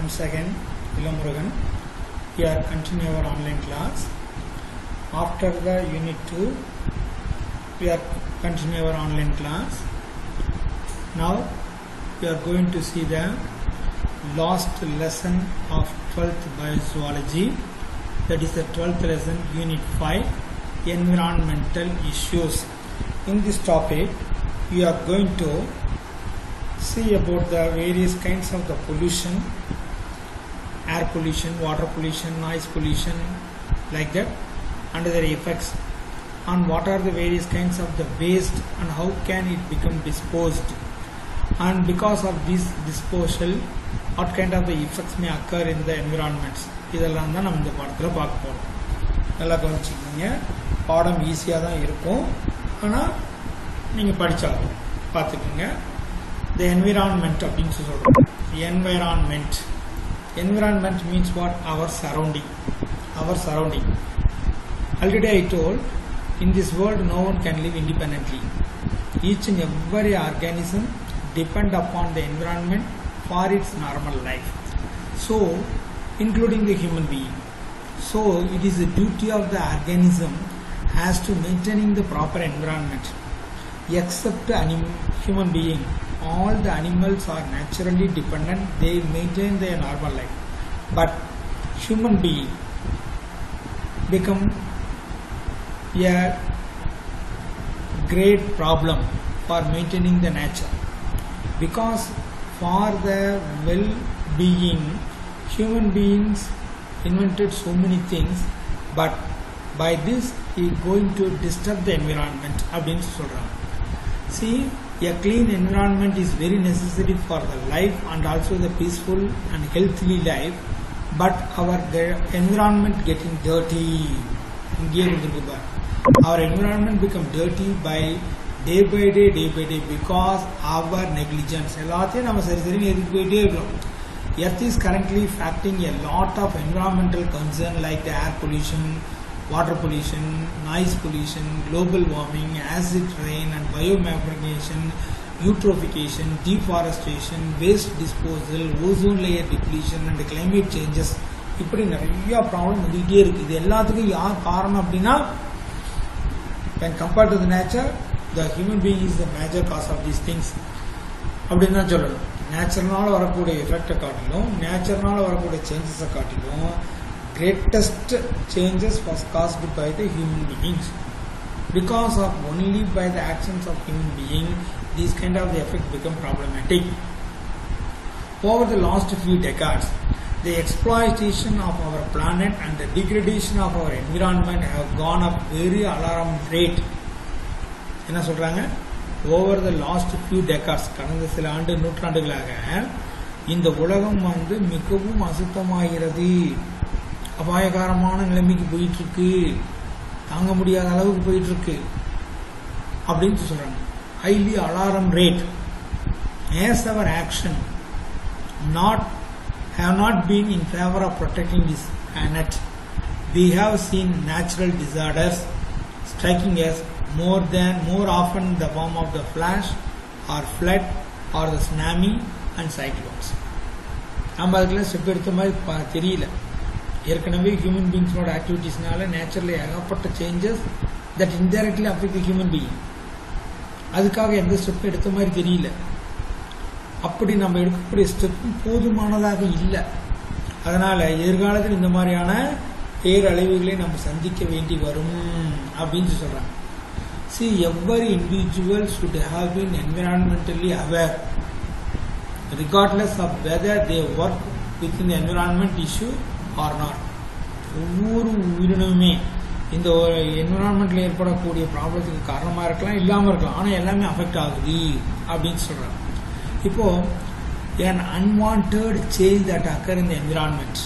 Once again, hello Murugan. We are continuing our online class. After the Unit 2, we are continuing our online class. Now, we are going to see the last lesson of 12th Biozoology. That is the 12th lesson, Unit 5, Environmental Issues. In this topic, we are going to see about the various kinds of the pollution, air pollution, water pollution, noise pollution, like that, and their effects, and what are the various kinds of the waste and how can it become disposed, and because of this disposal, what kind of the effects may occur in the environments. இதெல்லாம் தான் நம்ம இந்த பாடத்தில் பார்க்க போகிறோம். நல்லா கவனிச்சிக்கிங்க, பாடம் ஈஸியாக தான் இருக்கும், ஆனால் நீங்கள் படித்தாலும் பார்த்துக்குங்க. The environment அப்படின்னு சொல்கிறோம். Environment means what? Our surrounding. Already I told, in this world no one can live independently. Each and every organism depend upon the environment for its normal life. So, including the human being. So, it is the duty of the organism as to maintaining the proper environment. Except human being, all the animals are naturally dependent, they maintain their normal life. But human being become a great problem for maintaining the nature. Because for the well-being, human beings invented so many things, but by this he is going to disturb the environment. See, a clean environment is very necessary for the life and also the peaceful and healthy life, but our environment getting dirty. Our environment become dirty by day by day because our negligence. Earth is currently facing a lot of environmental concern like the air pollution, water pollution, noise pollution, global warming, acid rain and biomagnification, eutrophication, deforestation, waste disposal, ozone layer depletion and climate changes. இப்படி நிறைய problem வந்துகிட்டே இருக்கு. இது எல்லாத்துக்கும் யார் காரணம் அப்படின்னா, when compared to the nature, the human being is the major cause of these things அப்படின்னு தான் சொல்லணும். நேச்சர்னால வரக்கூடிய எஃபெக்டை காட்டிலும், நேச்சர்னால வரக்கூடிய சேஞ்சஸை காட்டிலும், greatest changes was caused by the human beings. Because of only by the actions of human being, these kind of the effect become problematic. Over the last few decades, the exploitation of our planet and the degradation of our environment have gone up very alarming rate. என்ன சொல்றாங்க? Over the last few decades, கடந்த சில நூற்றாண்டுகளாக இந்த உலகம் மிகவும் அசுத்தமாகிறது, அபாயகரமான நிலைமைக்கு போயிட்டு இருக்கு, தாங்க முடியாத அளவுக்கு போயிட்டு இருக்கு அப்படின்னு சொல்றாங்க. Highly alarm rate. As our action have not been in favor of protecting this planet, we have seen natural disasters striking us more often in the form of the flash or flood or the tsunami and cyclones. நம்ம அதுக்கெல்லாம் step எடுத்த மாதிரி தெரியல. ஏற்கனவே human பீயிங்ஸோட ஆக்டிவிட்டிஸ்னால நேச்சரில் ஏகப்பட்ட changes that indirectly affect the human being. அதுக்காக எந்த step எடுத்த மாதிரி தெரியல. அப்படி நம்ம எடுக்கக்கூடிய ஸ்டெப்பும் போதுமானதாக இல்லை. அதனால எதிர்காலத்தில் இந்த மாதிரியான பேரழிவுகளை நம்ம சந்திக்க வேண்டி வரும் அப்படின்னு சொல்றாங்க. See, every individual should have been environmentally aware, regardless of whether they work within the environment issue or not. ஒவ்வொரு உயிரினமுமே இந்த என்விரான்மெண்ட்ல ஏற்படக்கூடிய ப்ராப்ளத்துக்கு காரணமா இருக்கலாம், இல்லாம இருக்கலாம், ஆனா எல்லாமே அஃபெக்ட் ஆகுது அப்படின்னு சொல்றாங்க. இப்போ an unwanted change that occur in the environment,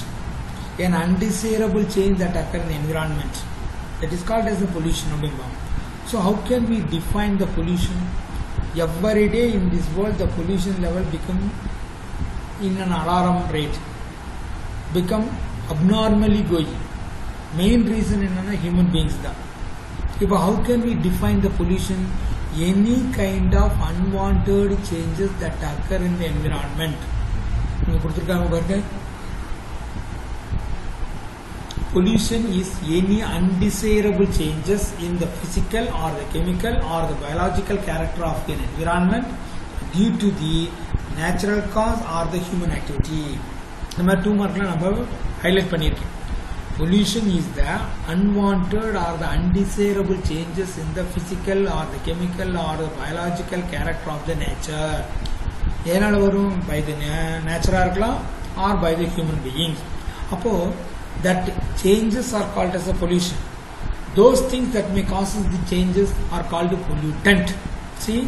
an undesirable change that occur in the environment, that is called as the pollution அப்படிம்பாங்க. So how can we define the pollution? Every day in this world the pollution level become in an alarm rate, become abnormally going. Main reason என்னன்னா human beings தான். இப்போ how can we define the pollution? Any kind of unwanted changes that occur in the environment. இங்க கொடுத்திருக்காங்க பாருங்க. Pollution is any undesirable changes in the physical or the chemical or the biological character of an environment due to the natural cause or the human activity. நம்ம 2 மார்க்ல நம்ம highlight பண்ணியிருக்கோம். Pollution is the unwanted or the undesirable changes in the physical or the chemical or the biological character of the nature. ஏனால வரும்? by the nature இருக்கலாம் or by the human beings. அப்போ that changes are called as a pollution. Those things that may cause the changes are called a pollutant. See,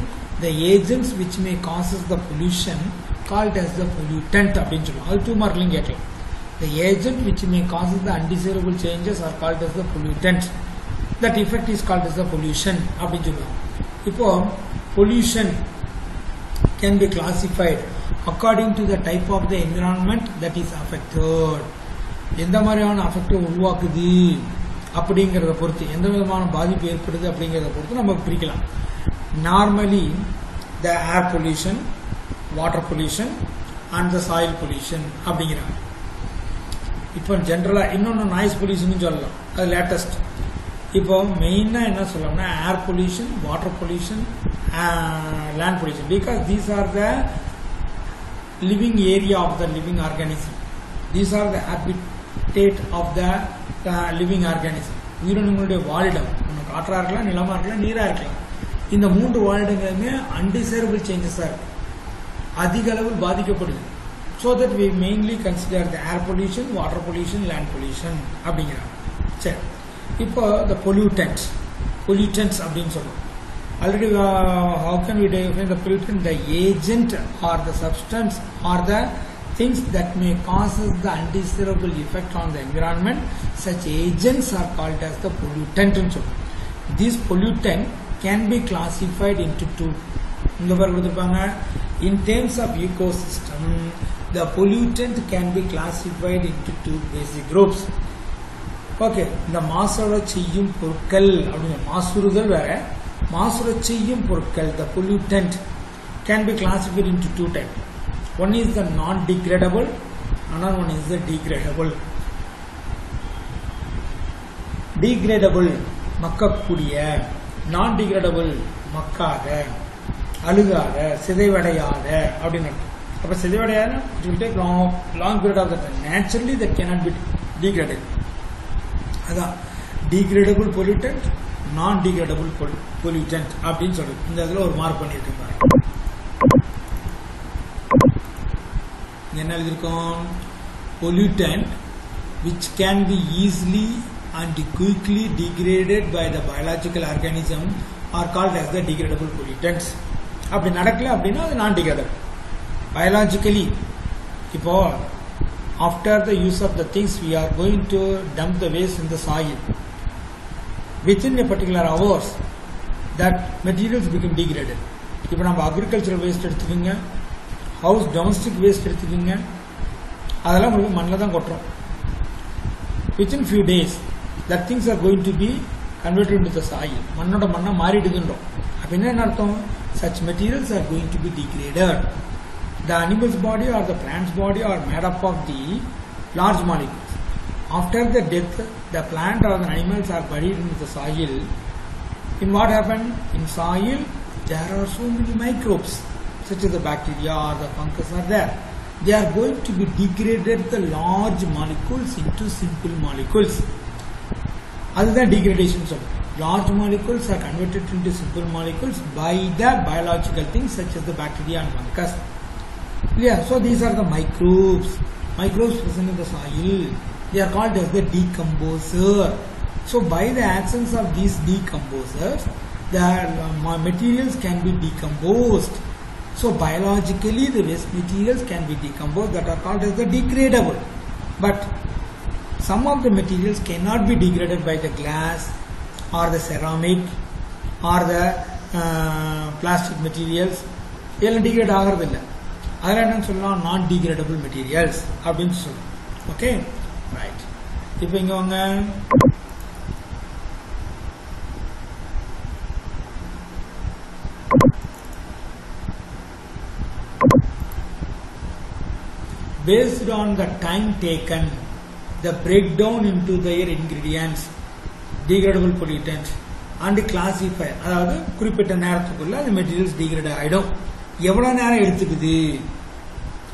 the agents which may causes the pollution called as the pollutant. அப்படினு சொல்லுவோம். அது 2 மார்க்லயும் கேட்கலாம். The agent which may causes the undesirable changes are called as the pollutant. That effect is called as the pollution. அப்படினு சொல்லுவோம். இப்போ pollution can be classified according to the type of the environment that is affected. எந்த மாதிரியான affect உருவாக்குது அப்படிங்கிறத பொறுத்து, எந்த விதமான பாதிப்பு ஏற்படுது அப்படிங்கிறத பொறுத்து நம்ம பிரிக்கலாம். Normally the air pollution, water pollution and the soil pollution அப்படிங்கிறாங்க. இப்போ ஜென்ரலாக இன்னொன்று நாய்ஸ் பொல்யூஷன் சொல்லலாம், அது லேட்டஸ்ட். இப்போ மெயினாக என்ன சொல்லலாம்னா air pollution, water pollution, land pollution, because these are the living area of the living organism. These are the habitat of the living organism. உயிரினங்களுடைய வாழிடம், காற்றா இருக்கலாம், நிலமா இருக்கலாம், நீரா இருக்கலாம். இந்த 3 வாழிடங்களுமே அன்டிசைரபிள் சேஞ்சஸா இருக்கு, அதிக அளவில் பாதிக்கப்படுது. So that we mainly consider the air pollution, water pollution, land pollution அப்படிங்கிறாங்க. சரி, இப்போ the pollutants அப்படின்னு சொல்லுவோம். Already how can we define the pollutant? The agent or the substance or the things that may cause the undesirable effect on the environment. Such agents are called as the pollutant. This pollutant can be classified into 2. In terms of ecosystem, the pollutant can be classified into 2 basic groups. Okay, இந்த மாசோட செய்யும் பொருட்கள் அப்படிங்க, மாசுறுதல் வேற, மாசுற செய்யும் பொருட்கள், the pollutant can be classified into 2 types. One is the non-degradable, another one is the degradable. Degradable மக்கக்கூடிய, non-degradable மக்காத, அழுகாத, சிதைவடையாத அப்படின்னு அர்த்தம். அப்ப சிதைவடையாத it will take long period of time. Naturally that cannot be degraded. அதான் degradable pollutant, non-degradable pollutant அப்படின்னு சொல்லுது. இந்த இதுல ஒரு மார்க் பண்ணிருக்கேன் பாருங்க. என்ன எழுதிருக்கோம்? pollutant which can be easily and quickly degraded by the biological organism are called as the degradable pollutants. அப்படி நடக்கல அப்படின்னா அது நான் degradable. biologically, இப்போ after the use of the things we are going to dump the waste in the soil, within a particular hours that materials become degraded. இப்போ நம்ம agricultural waste எடுத்துக்கோங்க, house domestic waste எடுத்துக்கிங்க, அதெல்லாம் உங்களுக்கு மண்ணில் தான் கொட்டுறோம். Within few days that things are going to be converted into the soil. மண்ணோட மண்ணா மாறிடுதுன்றோம். அப்படின்னா என்ன அர்த்தம்? Such materials are going to be degraded. The animals body or the plants body are made up of the large molecules. After the death the plant or the animals are buried in the soil. In what happened? In soil there are so many microbes, such as the bacteria or the fungus are there. They are going to be degraded the large molecules into simple molecules. That's degradation. Large molecules are converted into simple molecules by the biological things such as the bacteria and fungus. Yeah, so these are the microbes. Microbes present in the soil. They are called as the decomposer. So by the actions of these decomposers, the materials can be decomposed. So biologically the waste materials can be decomposed, that are called as the degradable. But some of the materials cannot be degraded by the glass or the ceramic or the plastic materials. இதெல்லாம் degrade ஆகிறதில்லை. அதெல்லாம் என்னன்னு சொல்லலாம்? நான் degradable materials அப்படின்னு சொல்லலாம். Okay, right. இப்போ இங்க வாங்க. based on the time taken, the breakdown into their ingredients, degradable pollutants, and classify. அதாவது குறிப்பிட்ட நேரத்துக்குள்ள அந்த மெட்டீரியல்ஸ் டிகிரேட் ஆகிடும். எவ்வளோ நேரம் எடுத்துக்குது?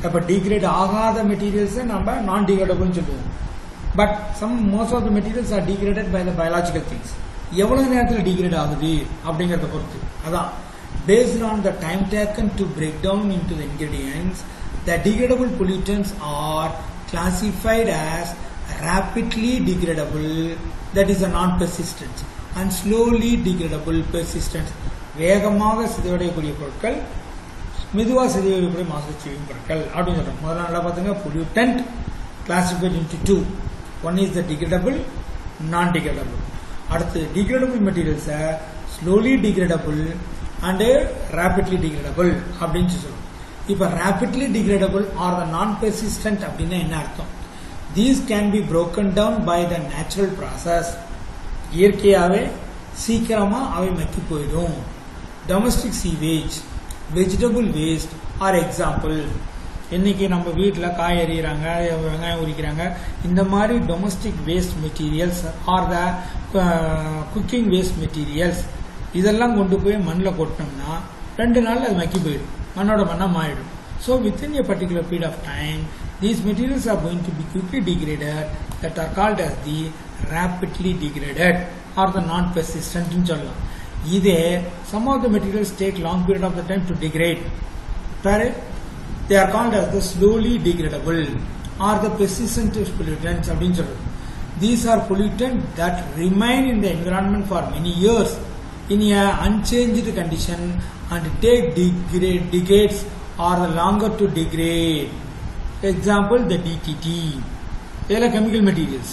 அப்போ டிகிரேட் ஆகாத மெட்டீரியல்ஸை நம்ம நான் டிகிரேடபிள்னு சொல்லுவோம். But most of the materials are degraded by the biological things. எவ்வளோ நேரத்தில் டிகிரேட் ஆகுது அப்படிங்கிறத பொறுத்து. அதான் based on the time taken to break down into the ingredients, the degradable pollutants are classified as rapidly degradable, that is a non-persistent, and slowly degradable persistent. வேகமாக சிதைவடையக்கூடிய பொருட்கள், மெதுவாக சிதைவடையக்கூடிய மாசு செய்யும் பொருட்கள் அப்படின்னு சொல்றோம். முதல்ல நல்லா பார்த்துங்க, pollutant classified into two. One is the degradable, non-degradable. அடுத்து degradable materials slowly degradable and rapidly degradable அப்படின்னு சொல்றோம். இப்ப rapidly degradable or the non-persistent அப்படின்னா என்ன அர்த்தம்? These can be broken down by the natural process. இயற்கையாவே சீக்கிரமா அவை மக்கி போயிடும். Domestic sewage, vegetable waste are example. இன்னைக்கு நம்ம வீட்டில் காய் எறிகிறாங்க, வெங்காயம் உரிக்கிறாங்க, இந்த மாதிரி டொமஸ்டிக் வேஸ்ட் மெட்டீரியல்ஸ் ஆர் த குக்கிங் வேஸ்ட் மெட்டீரியல்ஸ் இதெல்லாம் கொண்டு போய் மண்ணில் கொட்டினோம்னா 2 நாள் அது மக்கி போயிடும், மண்ணோட மண்ணா மாறிடும். So within a particular period of time these materials are going to be quickly degraded, that are called as the rapidly degraded or the non பெர்சிஸ்டன்ட்னு சொல்லலாம். இதே some of the materials take long period of the time to degrade. They are called as the slowly degradable or the persistent pollutants அப்படின்னு சொல்றது. These are pollutants that remain in the environment for many years in a unchanged condition and take decades or longer to degrade. Example, the DDT. இதெல்லாம் chemical materials.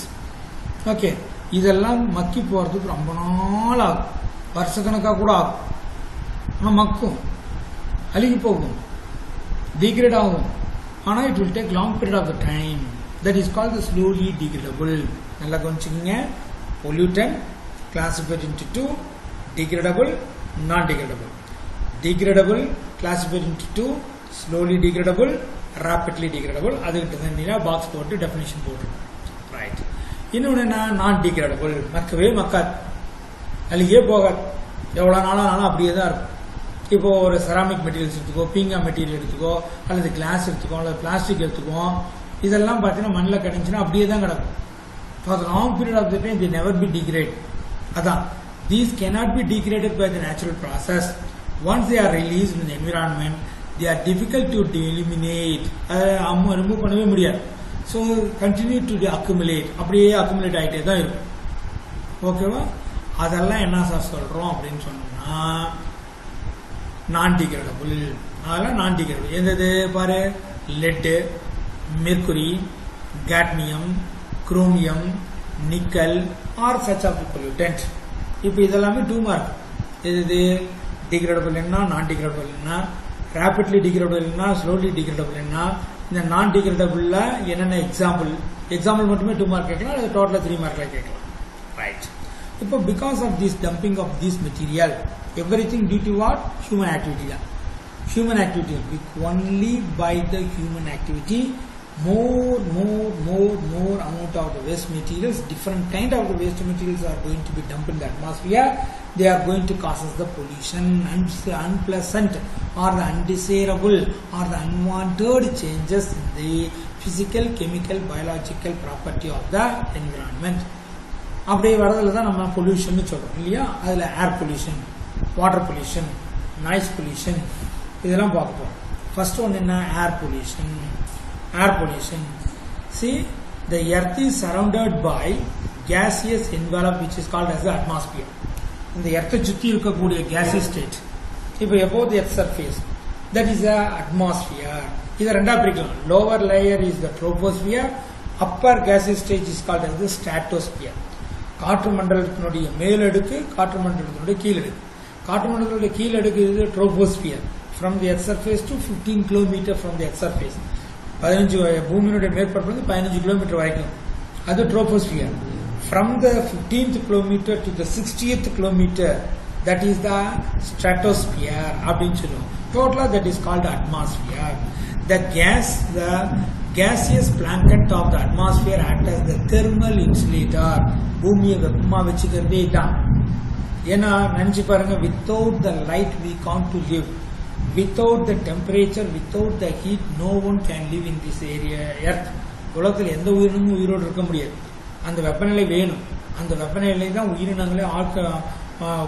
Okay, இதெல்லாம் மக்கி போறதுக்கு ரொம்ப நாள் ஆகும், வருஷக்கணக்காக கூட ஆகும். ஆனால் மக்கும், அழுகி போகும், degrade ஆகும். ஆனால் it will take long period of the time. That is called the slowly degradable. நல்லா கவனிச்சுக்கோங்க. pollutant classified into two, degradable, non-degradable. Degradable classified into two, slowly degradable, rapidly degradable. அதுக்கிட்ட தண்ணியில் பாக்ஸ் போட்டு டெஃபினேஷன் போட்டுருக்கோம். Right. இன்னொன்று என்ன, நான் degradable, மக்கவே மக்காது, அழுகே போகாது, எவ்வளோ நாளானாலும் அப்படியே தான் இருக்கும். இப்போ ஒரு செராமிக் மெட்டீரியல்ஸ் எடுத்துக்கோ, பீங்கா மெட்டீரியல் எடுத்துக்கோ, அல்லது கிளாஸ் எடுத்துக்கோ, அல்லது பிளாஸ்டிக் எடுத்துக்கோ, இதெல்லாம் பார்த்தீங்கன்னா மண்ணில் கிடைச்சுன்னா அப்படியே தான் கிடக்கும். For long period of the time the never be degrade. அதான் these cannot be degraded by the natural process. Once they are release in the environment they are difficult to eliminate. அதை remove பண்ணவே முடியாது. So continue to accumulate, அப்படியே accumulate ஆகிட்டே தான் இருக்கும். ஓகேவா? அதெல்லாம் என்ன சார் சொல்கிறோம் அப்படின்னு சொன்னோம்னா நான் டிகிரேடபிள். அதெல்லாம் நான் டிகிரேடபிள். எந்தது பாரு, lead, mercury, cadmium, chromium, nickel are such of pollutant. இப்போ இதெல்லாமே 2 மார்க். எது டிகிரேடபிள் என்ன, நான் டிகிரேடபிள் என்ன, ரேபிட்லி டிகிரேடபிள் என்ன, ஸ்லோலி டிகிரேடபிள் என்ன. இந்த நான் டிகிரேடபிள்ல என்னென்ன எக்ஸாம்பிள் மட்டுமே 2 மார்க் கேட்கலாம், அது டோட்டலாக 3 மார்க்ல கேட்கலாம். ரைட். இப்போ because of this dumping of this material, everything due to what? Human activity. Human activity. Only by the human activity, more amount of the waste materials, different kind of the waste materials are going to be dumped in the atmosphere. They are going to cause us the pollution, unpleasant or the undesirable or the unwanted changes in the physical, chemical, biological property of the environment. அப்படியே வரதுல தான் நம்ம pollution சொல்றோம் இல்லையா? அதுல ஏர் pollution, water pollution, noise pollution, இதெல்லாம் பார்க்க போறோம். First one என்ன, air pollution. Air pollution. See, the earth is surrounded by gaseous envelope which is called as the atmosphere. இந்த எர்த்தை சுற்றி இருக்கக்கூடிய gaseous state. இப்போ above the earth surface, that is the atmosphere. இதை ரெண்டா பிரிக்கலாம். lower layer is the troposphere, upper gaseous stage is called as the stratosphere. காற்று மண்டலத்தினுடைய மேலடுக்கு, காற்று மண்டலத்தினுடைய கீழடுக்கு. காற்று மண்டலத்தினுடைய கீழடுக்கு இது troposphere. From the earth surface to 15 kilometre from the earth surface. 15 பூமியினுடைய மேற்பரப்பு 15 கிலோமீட்டர் வரைக்கும் அது troposphere. From the 15th kilometre to the 60th kilometre, that is the stratosphere அப்படின்னு சொல்லுவோம். டோட்டலா that is called atmosphere. The gas, the gaseous blanket of the atmosphere act as the thermal insulator. பூமியை வெப்பமா வச்சுக்கிறதே தான். ஏன்னா நினைச்சு பாருங்க, without the light we can't to live, without the temperature, without the heat, no one can live in this area earth. உலகத்தில் எந்த உயிரினமும் உயிரோடு இருக்க முடியாது. அந்த வெப்பநிலை வேணும். அந்த வெப்பநிலை தான் உயிரினங்களை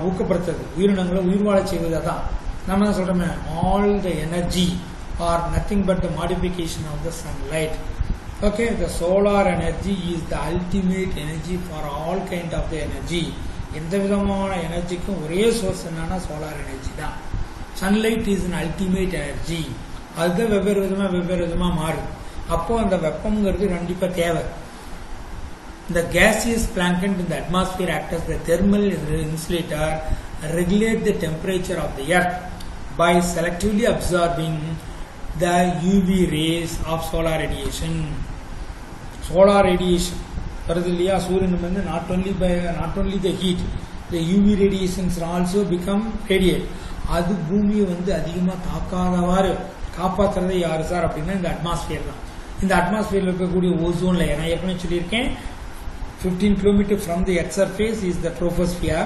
ஊக்கப்படுத்துறது, உயிரினங்களை உயிர் வாழ செய்வது. தான் நம்ம தான் சொல்றோமே, all the energy or nothing but the modification of the sunlight. Okay, the solar energy is the ultimate energy for all kind of the energy. எந்த விதமான எனர்ஜிக்கும் ஒரே சோர்ஸ் என்னன்னா சோலார் எனர்ஜி தான். Sunlight is an ultimate energy. அது வெவ்வேறு விதமா மாறும். அப்போ அந்த வெப்பம்ங்கிறது கண்டிப்பா தேவை. The gaseous plankton in the atmosphere act as the thermal insulator, regulate the temperature of the earth by selectively absorbing the UV rays of solar radiation. Solar radiation வருது இல்லையா, சூரியன் வந்து not only the heat, the UV radiations also become radiate. அது பூமியை வந்து அதிகமா தாக்காதவாறு காப்பாற்றுறதை யாரு sir அப்படின்னா இந்த அட்மாஸ்பியர் தான். இந்த அட்மாஸ்பியர்ல இருக்கக்கூடிய ஓசோன் லேயர், நான் ஏற்கனவே சொல்லியிருக்கேன், 15 km from the earth surface is the troposphere.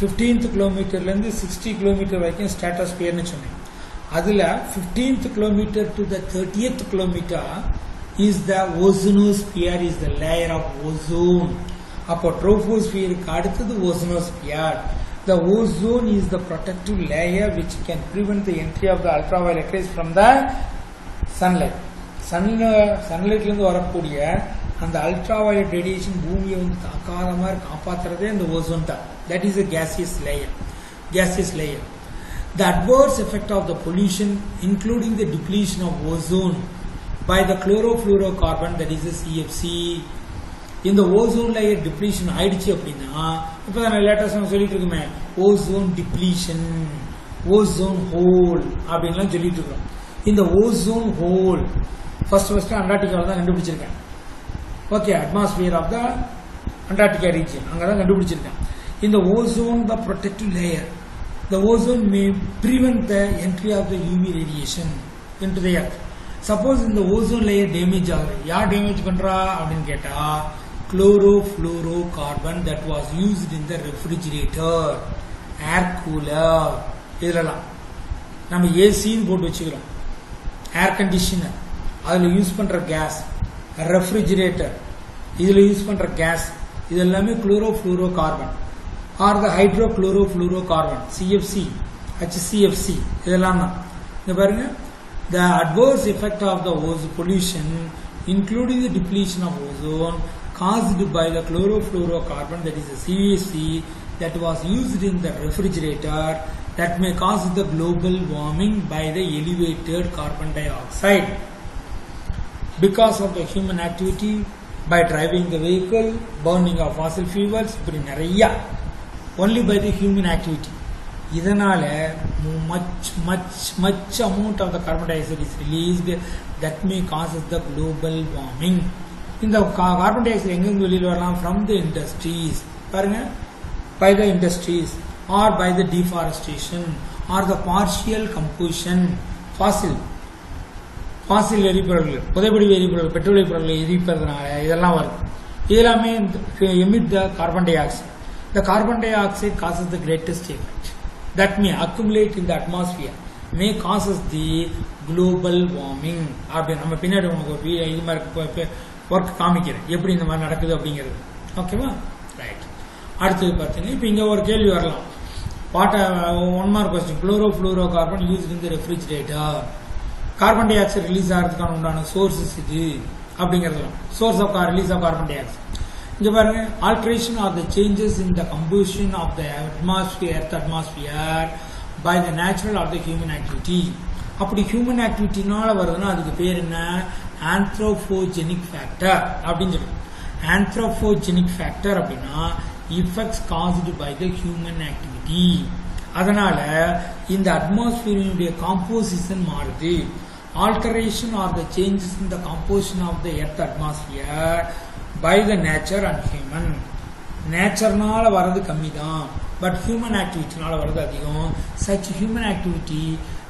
15th kilometerல இருந்து 60 km வரைக்கும் ஸ்ட்ராட்டோஸ்பியர்னு சொன்னேன். அதுல 15th kilometer to the 30th kilometer is the ozonosphere, is the layer of ozone. அப்போ troposphere-க்கு அடுத்தது ozonosphere. The ozone is the protective layer which can prevent the entry of the ultraviolet rays from the sunlight. சன்லைட்ல இருந்து வரக்கூடிய அந்த ultraviolet radiation பூமியை வந்து தாக்காத மாதிரி காப்பாற்றுறதே இந்த ozone தான். That is a gaseous layer. The adverse effect of the pollution, including the depletion of ozone by the chlorofluorocarbon, that is the CFC. இந்த ozone layer depletion ஆயிடுச்சு அப்படின்னா, இப்போ நான் லேட்டஸ்ட் சொல்லிட்டு இருக்கோமே, ஓசோன் டிப்ளீஷன், ஓசோன் ஹோல் அப்படின்லாம் சொல்லிட்டு இருக்கோம். இந்த ஓசோன் ஹோல் ஃபர்ஸ்ட் அண்டார்டிகாவில் தான் கண்டுபிடிச்சிருக்கேன். Okay, atmosphere of the Antarctica region அங்கதான் கண்டுபிடிச்சிருக்கேன். இந்த ozone the protective layer. The ozone may prevent the entry of the UV radiation into the earth. Suppose இந்த ஓசோன் லேயர் டேமேஜ் ஆகுது, யார் டேமேஜ் பண்றா அப்படின்னு கேட்டா, chlorofluorocarbon that was used in the refrigerator, air cooler, இதெல்லாம் நம்ம ஏசின்னு போட்டு வச்சுக்கிறோம், ஏர் கண்டிஷனர், அதுல யூஸ் பண்ற கேஸ், ரெஃப்ரிஜிரேட்டர் இதுல யூஸ் பண்ற கேஸ், இது எல்லாமே குளோரோஃப்ளூரோகார்பன் ஆர் த ஹைட்ரோகுளோரோஃப்ளூரோகார்பன், CFC, HCFC இதெல்லாம் தான். இங்க பாருங்க, the adverse effect of the ozone pollution, including the depletion of ozone caused by the chlorofluorocarbon, that is the CFC, that was used in the refrigerator, that may cause the global warming by the elevated carbon dioxide because of the human activity, by driving the vehicle, burning of fossil fuels, இப்படி நிறைய only by the human activity. இதனால much amount of the carbon dioxide is released that may cause the global warming. இந்த carbon di oxide எங்க வெளியில வரலாம்? from the industries, பாருங்க, by the industries or by the deforestation or the partial combustion, fossil எரிபொருள்கள், புதைப்படி எரிபொருள், petrol எரிபொருள்களை எரிப்பதனால இதெல்லாம் வருது. இதெல்லாமே emit the carbon dioxide. The carbon dioxide causes the greatest effect that may accumulate in the atmosphere, may causes the global warming. அப்படி நம்ம பின்னாடி உங்களுக்கு இது மாதிரி ஒர்க் காமிக்கிறேன் எப்படி இந்த மாதிரி நடக்குது அப்படிங்கிறது. ஓகேவா? ரைட். அடுத்தது பார்த்தீங்கன்னா இப்போ இங்க ஒரு கேள்வி வரலாம். One mark question, chlorofluorocarbon used in the refrigerator, carbon dioxide release ஆகிறதுக்கான உண்டான சோர்சஸ் இது அப்படிங்கிறது, source of release of carbon dioxide. இங்க பாருங்க, alteration of the changes in the combustion of the atmosphere, earth atmosphere by the natural of the human activity. அப்படி human ஆக்டிவிட்டினால வருதுன்னா அதுக்கு பேர் என்ன? ஆந்த்ரோபோஜெனிக் ஃபேக்டர் அப்படின்னு சொல்லுவோம். ஆந்த்ரோபோஜெனிக் ஃபேக்டர் அப்படின்னா effects caused by the human activity. அதனால இந்த அட்மாஸ்பியரினுடைய காம்போசிஷன் மாறுது. Alteration or the changes in the composition of the earth atmosphere by the nature and human. நேச்சர்னால வர்றது கம்மி தான், பட் ஹியூமன் ஆக்டிவிட்டினால வர்றது அதிகம். Such human activity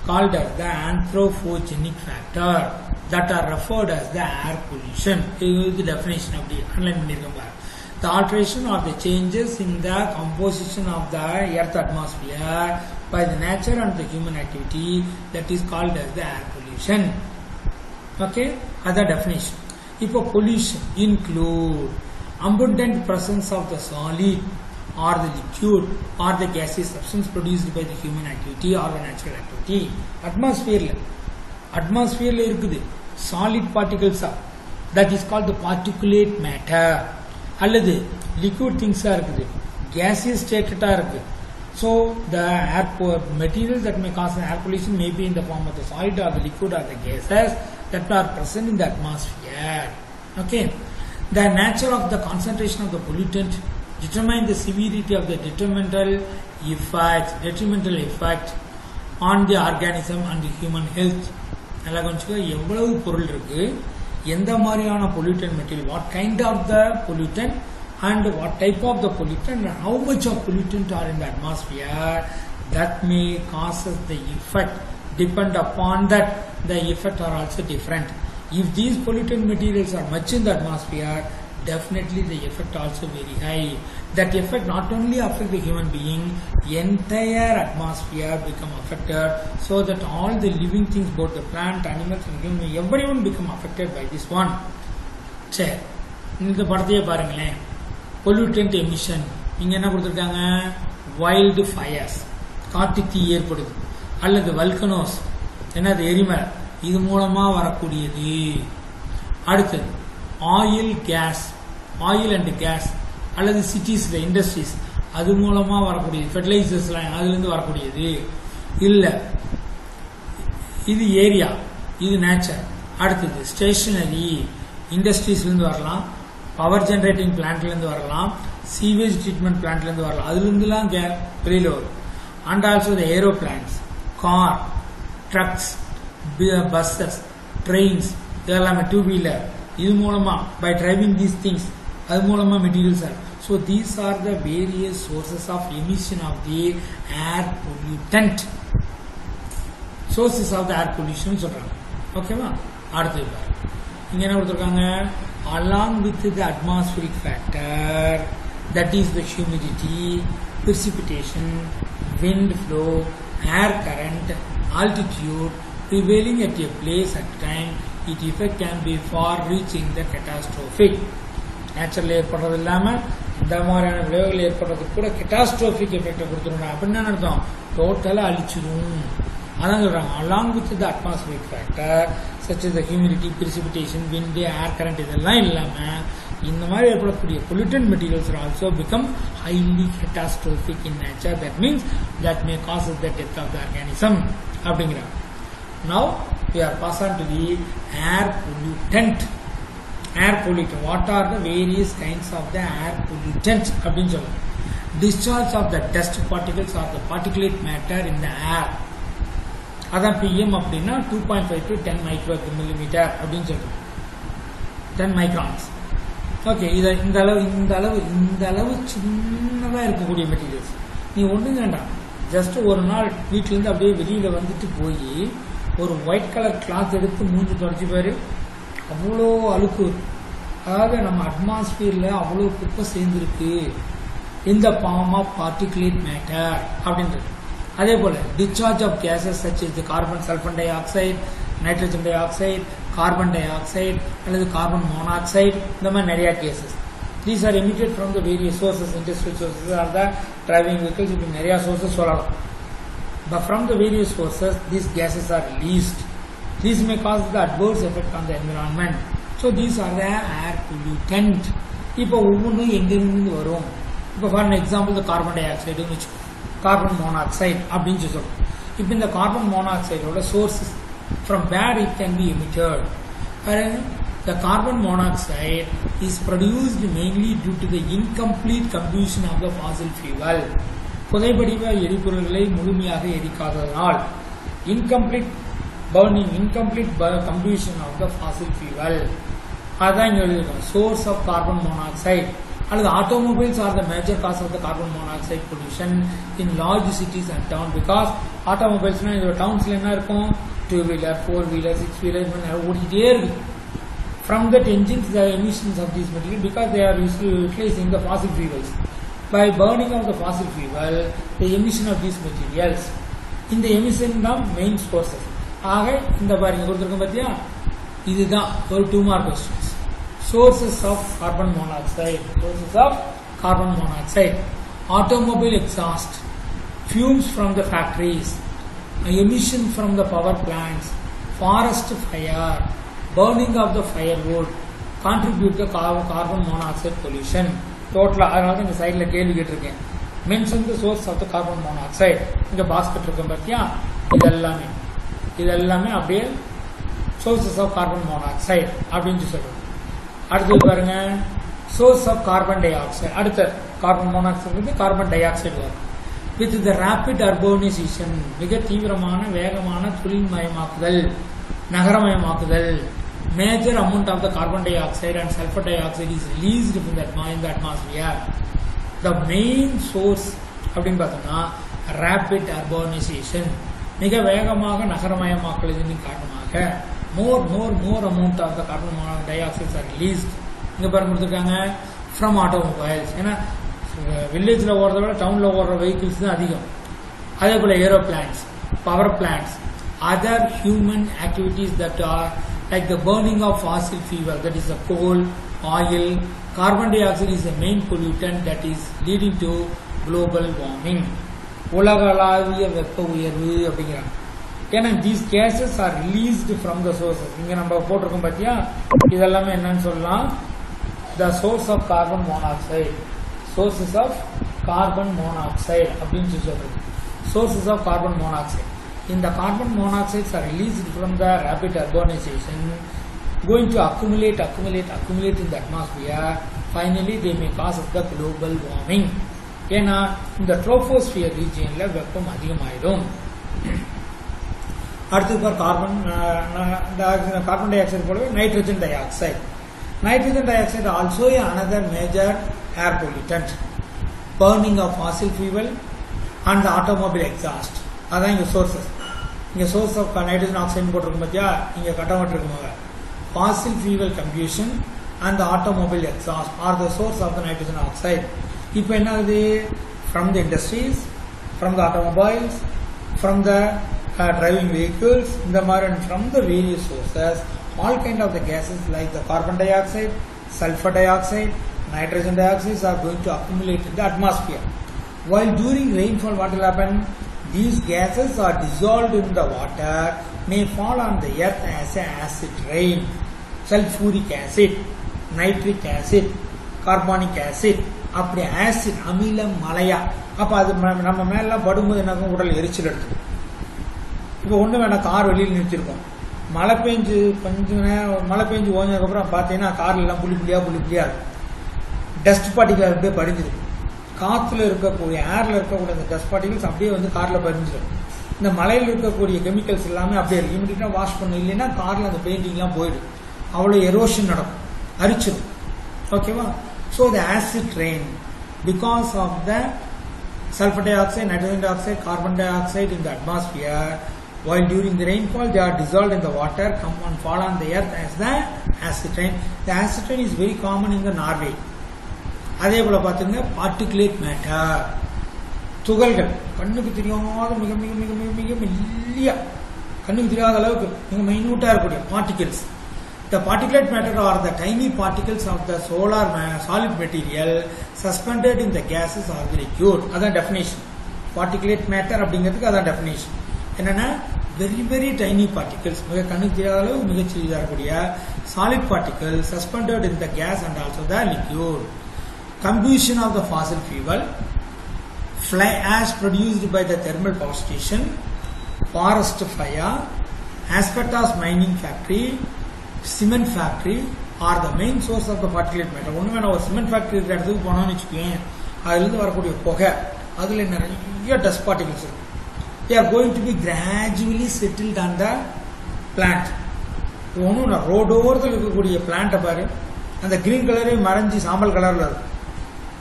called as the anthropogenic factor that are referred as the air pollution. This is the definition of the underline. The alteration or the changes in the composition of the earth atmosphere by the nature and the human activity, that is called as the air pollution. Okay, other definition. If a pollution include abundant presence of the solid or the liquid or the gaseous substance produced by the human activity or the natural activity. Atmosphere இருக்குது solid particles are, that is called the particulate matter. அல்லது liquid things இருக்குது gaseous stated இருக்கு. So the air materials that may cause air pollution may be in the form of the solid or the liquid or the gases that are present in the atmosphere. Okay, the nature of the concentration of the pollutant determine the severity of the detrimental effect on the organism and the human health. நல்லா கொஞ்சம் எவ்வளவு பொருள் இருக்கு, எந்த மாதிரியான pollutant material, what kind of the pollutant and what type of the pollutant and how much of pollutant are in the atmosphere, that may causes the effect. Depend upon that the effect are also different. If these pollutant materials are much in the atmosphere, definitely the effect also very high. That effect not only affect the human being, entire atmosphere become affected, so that all the living things, both the plant, animals and human, everyone become affected by this one. சரி, இந்த படத்தையே பாருங்களேன். Pollutant emission இங்க என்ன கொடுத்திருக்காங்க, wild fires, காட்டு தீ ஏற்படுது, அல்லது வல்கனோஸ், என்னது எரிமலை, இது மூலமா வரக்கூடியது. அடுத்தது ஆயில் அண்ட் கேஸ் அல்லது சிட்டிஸ்ல இண்டஸ்ட்ரீஸ், அது மூலமா வரக்கூடியது, ஃபெர்டிலைசர்ஸ்லாம் அதுலேருந்து வரக்கூடியது. இல்லை இது ஏரியா, இது நேச்சர். அடுத்தது ஸ்டேஷனரி, இண்டஸ்ட்ரீஸ்லேருந்து வரலாம், பவர் ஜெனரேட்டிங் பிளான்ட்லேருந்து வரலாம், சீவேஜ் ட்ரீட்மெண்ட் பிளான்ட்லேருந்து வரலாம், அதுலேருந்துலாம் வெளியில் வரும். And also the aeroplanes, car, trucks, buses, trains, இதெல்லாமே டூ வீலர், இது மூலமா பை டிரைவிங் தீஸ் திங்ஸ், அது மூலமா materials are. So these are the various sources of emission of the air pollutant, sources of the air pollution சொல்றாங்க. ஓகேவா? அடுத்தது பாரு, இங்க என்ன கொடுத்துருக்காங்க, along with the atmospheric factor, that is the humidity, precipitation, wind flow, air current, altitude prevailing at a place at time, its effect can be far reaching the catastrophic. Natural ஏற்படுறது இல்லாம இந்த மாதிரியான விளைவுகள் ஏற்படுறதுக்கு கூட catastrophic effect கொடுத்துருந்தா அப்படின்னு என்ன அர்த்தம், டோட்டலா அழிச்சிடும். அதான் சொல்றாங்க, along with the atmospheric factor such as the humidity, precipitation, wind, air current, இதெல்லாம் இல்லாம இந்த மாதிரி ஏற்படக்கூடிய pollutant materials are also become highly catastrophic in nature. That means that may cause the death of the organism அப்படிங்கிறாங்க. Now we are pass on to the air pollutant. Air pollutant, what are the various kinds of the air pollutant அப்படின்னு சொல்லுவாங்க. Discharge of the dust particles or the particulate matter in the air, அதான் PM அப்படின்னா 2.5 to 10 micrometre அப்படின்னு சொல்றோம், 10 microns. Okay, இதை இந்த அளவு சின்னதா இருக்கக்கூடிய மெட்டீரியல்ஸ் நீ ஒண்ணும் வேண்டாம், ஜஸ்ட் ஒரு நாள் வீட்டிலேருந்து அப்படியே வெளியில வந்துட்டு போய் ஒரு ஒயிட் கலர் கிளாத் எடுத்து மூஞ்சி தொடச்சி பாரு, அவ்வளோ அழுக்கு. அதாவது நம்ம அட்மாஸ்பியர்ல அவ்வளோ குப்பை சேர்ந்துருக்கு, இந்த ஃபார்ம் ஆஃப் பார்ட்டிகுலேட் மேட்டர் அப்படின்றது. அதே போல discharge of gases such as the carbon sulfur dioxide, nitrogen dioxide, carbon dioxide அல்லது carbon monoxide, இந்த மாதிரி நிறைய cases. These are emitted from the various sources, industrial sources or the driving vehicles, இப்படி நிறைய sources சொல்லலாம். But from the various sources, these gases are released. These may cause the adverse effect on the environment. So these are the air pollutant. இப்போ ஒவ்வொன்றும் எங்கிருந்து வரும், இப்போ for example the carbon dioxide வச்சுக்கோ, carbon monoxide அப்படின்னு சொல்றோம். இப்போ இந்த கார்பன் மோனாக்சைடோட sources from where it can be emitted. The carbon monoxide is produced mainly due to the incomplete combustion of the fossil fuel. புதைபடிவ எரிபொருள்களை முழுமையாக எரிக்காததால், incomplete burning, incomplete combustion of the fossil fuel. அதான் இங்க எழுதிருக்கோம், source of carbon monoxide. அல்லது automobiles are the major cause of the carbon monoxide pollution in large cities and towns because automobiles இந்த townsல என்ன இருக்கும் 2-wheeler 4-wheeler 6-wheeler ஓடிட்டே இருக்கு. From that engines the emissions of these materials because they are utilizing the fossil fuels. By burning of the fossil fuel the emission of these materials இந்த emission தான் main sources. ஆக இந்த பாருங்க கொடுத்திருக்கோம் பாத்தியா, இதுதான் ஒரு 2 mark questions. Sources of carbon monoxide. Sources of carbon monoxide. Automobile exhaust, fumes from the factories, emission from the power plants, forest fire, burning of the firewood contribute to carbon monoxide pollution. Total அதனால இந்த சைடுல கேள்வி கேட்டிருக்கேன். Mention the source of the carbon monoxide. இந்த basket இருக்கும் பாத்தியா, இதெல்லாமே அப்படியே sources of carbon monoxide அப்படின்னு சொல்றோம். அடுத்து பாருங்க source of carbon dioxide. அடுத்த carbon monoxide வந்து carbon dioxide வரும். With the rapid urbanization மிக தீவிரமான வேகமான தொழில்மயமாக்குதல் நகரமயமாக்குதல் major amount of the carbon dioxide and sulfur dioxide is released in the atmosphere. The main source அப்படின்னு பார்த்தோம்னா rapid urbanization மிக வேகமாக நகரமயமாக்குதலின் காரணமாக more amount of the carbon dioxide are released. இங்க பாருங்க கொடுத்திருக்காங்க from automobiles. ஏன்னா வில்லேஜ்ல ஓடுறத விட டவுன்ல ஓடுற வெஹிக்கிள்ஸ் தான் அதிகம். அதே போல aeroplanes, power plants, other human activities that are like the burning of fossil fuel, that is the coal, oil. Carbon dioxide is the main pollutant that is leading to global warming. உலகளாவிய வெப்ப உயர்வு அப்படிங்கிறாங்க. ஏன்னா these gases are released from the sources. இங்க நம்ம போட்டிருக்கோம் பாத்தியா, இதெல்லாமே என்னன்னு சொல்லலாம், the source of carbon monoxide. Sources of carbon monoxide அப்படின்னு சொல்றது. Sources of carbon monoxide. In the carbon monoxides are released from the rapid urbanization, going to accumulate in the atmosphere. Finally, they may cause the global warming. ஏன்னா இந்த troposphere regionல வெப்பம் அதிகமாயிடும். அடுத்து carbon di oxide போலவே nitrogen dioxide. Nitrogen di oxide also another major air pollutant. Burning of fossil fuel and the automobile exhaust. அதான் இங்க sources. இங்க source of nitrogen oxide போட்டிருக்கும் பாத்தியா, இங்க கட்டமட்டு இருக்குமாங்க. Fossil fuel combustion and the automobile exhaust are the source of the nitrogen oxide. இப்போ என்ன ஆகுது, from the industries, from the automobiles, from the driving vehicles, இந்த மாதிரி from the various sources, all kind of the gases like the carbon dioxide, sulfur dioxide, nitrogen dioxide are going to accumulate in the atmosphere. While during rainfall, what will happen? These gases are dissolved in the water, may fall on the earth as a acid rain. Sulfuric acid, nitric acid, carbonic acid, அப்படி acid அமிலம் மலையா. அப்ப அது நம்ம மேல படும்போது என்ன உடல் எரிச்சல் எடுத்து. இப்போ ஒண்ணு வேணா, கார் வெளியில் நிறுத்திருக்கோம், மழை பெஞ்சு ஓஞ்சதுக்கு அப்புறம் பாத்தீங்கன்னா கார்ல எல்லாம் புள்ளி புள்ளியா இருக்கும். டஸ்ட் பார்ட்டிகல் அப்படியே படிஞ்சிருக்கு. காத்துல இருக்கக்கூடிய ஏர்ல இருக்கக்கூடிய அந்த டஸ்ட் பார்ட்டிகல்ஸ் அப்படியே வந்து கார்ல படிஞ்சிடும். இந்த மலையில் இருக்கக்கூடிய கெமிக்கல்ஸ் எல்லாமே அப்படியே இருக்கு. இமிடியா வாஷ் பண்ண இல்லைன்னா கார்ல அந்த பெயிண்டிங் எல்லாம் போயிடும். அவ்வளவு எரோஷன் நடக்கும், அரிச்சிடும். ஓகேவா? So the acid rain, because of the sulfur dioxide, nitrogen dioxide, carbon dioxide in the atmosphere, while during the rainfall they are dissolved in the water, come and fall on the earth as the acid rain. The acid rain is very common in the Norway. அதே போல பாத்தீங்கன்னா particulate matter, துகள்கள், கண்ணுக்கு தெரியாத மிக மிக மிக மிக மிக மெல்லிய, கண்ணுக்கு தெரியாத அளவுக்கு மிக மைனூட்டா இருக்கக்கூடிய particles. The particulate matter are the tiny particles of the solid material suspended in the gases or the liquid. That's the definition. Particulate matter அப்படிங்கிறதுக்கு அதான் definition. என்னன்னா very very tiny particles, மிக கண்ணுக்கு தெரியாத அளவு மிகச் சிறியதா இருக்கக்கூடிய solid particles suspended in the gas and also the liquid. Combustion of the fossil fuel, fly ash produced by the thermal power station, forest fire, asbestos mining factory, cement factory are the main source of the particulate matter. ஒண்ணு வேணா, ஒரு cement factory இருக்கிற இடத்துக்கு போனோம்னு வச்சுக்கோங்க, அதுல இருந்து வரக்கூடிய புகை, அதுல நிறைய டஸ்ட் பார்ட்டிகல்ஸ் இருக்கு. They are going to be gradually settled on the plant. ஒன்றும் ரோடு ஓரத்தில் இருக்கக்கூடிய பிளான்ட்டை பாரு, அந்த கிரீன் கலரே மறைஞ்சி சாம்பல் கலர்ல இருக்கும்.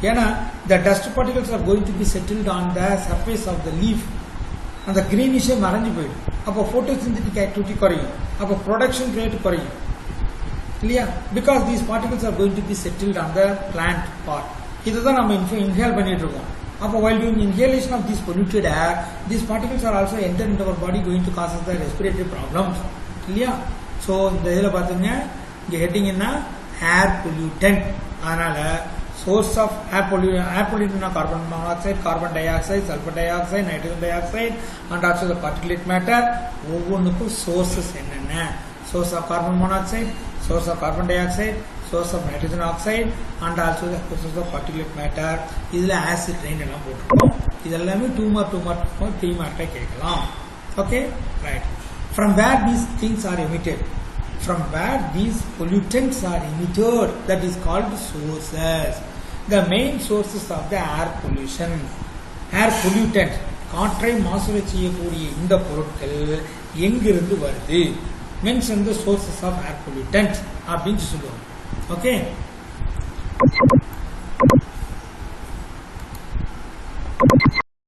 ஏன்னா the dust particles are going to be settled on the surface of the leaf. அந்த கிரீனிஷே மறைஞ்சு போயிடும். அப்போ photosynthetic activity குறையும். அப்போ production rate குறையும். இல்லையா? Because these particles are going to be settled on the plant part. இதுதான் நம்ம inhale பண்ணிட்டு இருக்கோம். அப்போ while doing inhalation of this polluted air, these particles are also enter into our body, going to cause us the respiratory problems. இல்லையா? So இந்த இதில் பார்த்தீங்க இங்கே ஹெட்டிங் என்ன ஏர் பொல்யூட்டன்ட். அதனால சோர்ஸ் ஆஃப் ஏர் பொல்யூட்டன்ட்னா carbon monoxide, carbon dioxide, sulphur dioxide, nitrogen dioxide and also the particulate matter. ஒவ்வொன்றுக்கும் sources என்னென்ன? Source of carbon monoxide, source of carbon dioxide, source of nitrogen oxide and also the source of particulate matter. இதுல acid rain எல்லாம் போட்டுருக்கோம். இதெல்லாமே 2 mark 3 mark கேட்கலாம். Okay, right. From where these things are emitted, from where these pollutants are emitted, that is called sources. The main sources of the air pollution, air pollutant, காற்றை மாசுரை செய்யக்கூடிய இந்த பொருட்கள் எங்கிருந்து வருது? mention the sources of air pollutant அப்படின்னு சொல்லுவாங்க. Okay.